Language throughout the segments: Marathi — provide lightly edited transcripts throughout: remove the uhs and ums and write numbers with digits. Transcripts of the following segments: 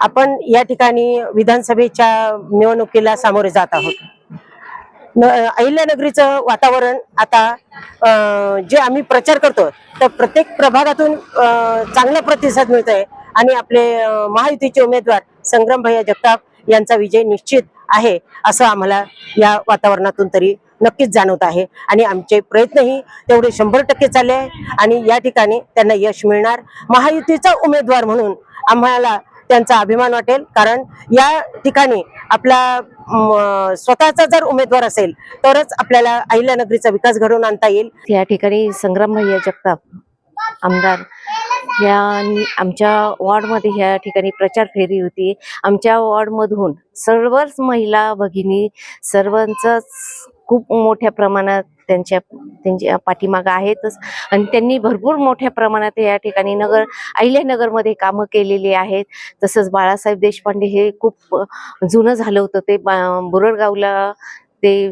आपण या ठिकाणी विधानसभेच्या निवडणुकीला सामोरे जात आहोत। अहिल्यानगरीचं वातावरण आता जे आम्ही प्रचार करतो तर प्रत्येक प्रभागातून चांगला प्रतिसाद मिळत आहे आणि आपले महायुतीचे उमेदवार संग्राम भैया जगताप यांचा विजय निश्चित आहे असं आम्हाला या वातावरणातून तरी नक्कीच जाणवत आहे आणि आमचे प्रयत्नही तेवढे 100% चालले आहे आणि या ठिकाणी त्यांना यश मिळणार। महायुतीचा उमेदवार म्हणून आम्हाला त्यांचा अभिमान वाटेल, कारण या ठिकाणी आपला स्वतःचा जर उमेदवार असेल तरच आपल्याला अहिल्यानगरीचा विकास घडवून आणता येईल। या ठिकाणी संग्राम भैया जगताप आमदार या आमच्या वॉर्डमध्ये ह्या ठिकाणी प्रचार फेरी होती। आमच्या वॉर्डमधून सर्वच महिला भगिनी सर्वांचाच खूप मोठ्या प्रमाणात त्यांच्या पाठीमागे आहेतच आणि त्यांनी भरपूर मोठ्या प्रमाणात या ठिकाणी अहिल्यानगरमध्ये कामं केलेली आहेत। तसंच बाळासाहेब देशपांडे हे खूप जुनं झालं होतं, ते बोरडगावला ते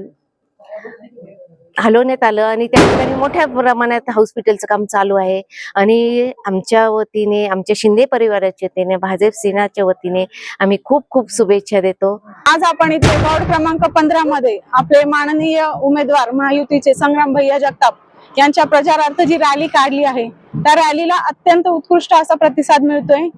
हलवण्यात आलं आणि त्या ठिकाणी मोठ्या प्रमाणात हॉस्पिटलचं काम चालू आहे आणि आमच्या वतीने, आमच्या शिंदे परिवाराच्या वतीने, भाजप सेनाच्या वतीने आम्ही खूप खूप शुभेच्छा देतो। आज आपण इथे वॉर्ड क्रमांक 15 मध्ये आपले माननीय उमेदवार महायुतीचे संग्राम भैया जगताप यांच्या प्रचारार्थ जी रॅली काढली आहे त्या रॅलीला अत्यंत उत्कृष्ट असा प्रतिसाद मिळतोय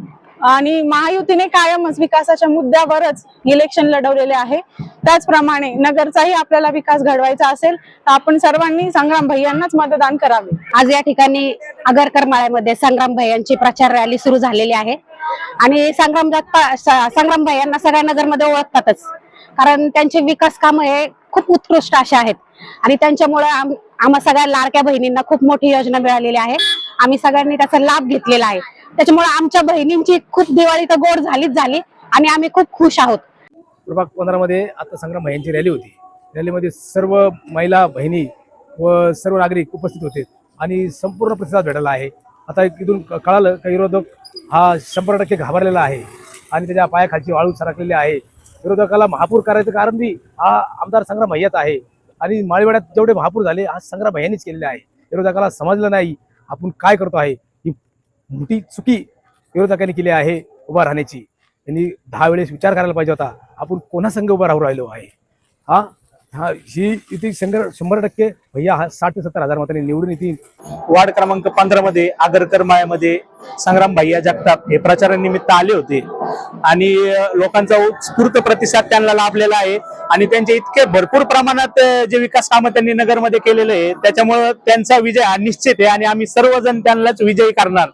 आणि महायुतीने कायमच विकासाच्या मुद्द्यावरच इलेक्शन लढवलेले आहे। त्याचप्रमाणे नगरचाही आपल्याला विकास घडवायचा असेल तर आपण सर्वांनी संग्राम भैयांनाच मतदान करावे। आज या ठिकाणी आगरकर माळ्यामध्ये संग्राम भैयांची प्रचार रॅली सुरू झालेली आहे आणि संग्राम भैयांना सगळ्या नगरमध्ये ओळखतातच, कारण त्यांचे विकास काम हे खूप उत्कृष्ट असे आहेत आणि त्यांच्यामुळे आम्हा सगळ्या लाडक्या बहिणींना खूप मोठी योजना मिळालेली आहे। आम्ही सगळ्यांनी त्याचा लाभ घेतलेला आहे, त्याच्यामुळे आमच्या बहिणींची खूप दिवाळी तर गोड झाली आणि आम्ही खूप खुश आहोत। प्रभाग 15 मध्ये आता संग्राम भैयांची रॅली होती। रॅलीमध्ये सर्व महिला बहिणी व सर्व नागरिक उपस्थित होते आणि संपूर्ण प्रतिसाद भेटला आहे। आता इथून कळालं की विरोधक हा 100% घाबरलेला आहे आणि त्याच्या पायाखालची वाळू सरकलेली आहे। विरोधकाला महापूर करायचं कारण बी हा आमदार संग्राम भैयाच आहे आणि माळीवाड्यात जेवढे महापूर झाले हा संग्राम भैयांनीच केलेले आहे। विरोधकाला समजलं नाही आपण काय करतो आहे, ही मोठी चुकी विरोधकांनी केली आहे उभा राहण्याची। त्यांनी 10 वेळेस विचार करायला पाहिजे होता आपण कोणा संघ उभा राहू राहिलो आहे। ही इथे 100% भैया हा 60 ते 70 हजार मतांनी निवडून येतील। वार्ड क्रमांक 15 मध्ये आगरकर माळ्यामध्ये संग्राम भैया जगताप हे प्रचारानिमित्त आले होते आणि लोकांचा उत्स्फूर्त प्रतिसाद त्यांना लाभलेला आहे आणि त्यांचे इतके भरपूर प्रमाणात जे विकास कामं त्यांनी नगरमध्ये केलेले आहे त्याच्यामुळे त्यांचा विजय हा निश्चित आहे आणि आम्ही सर्वजण त्यांनाच विजयी करणार।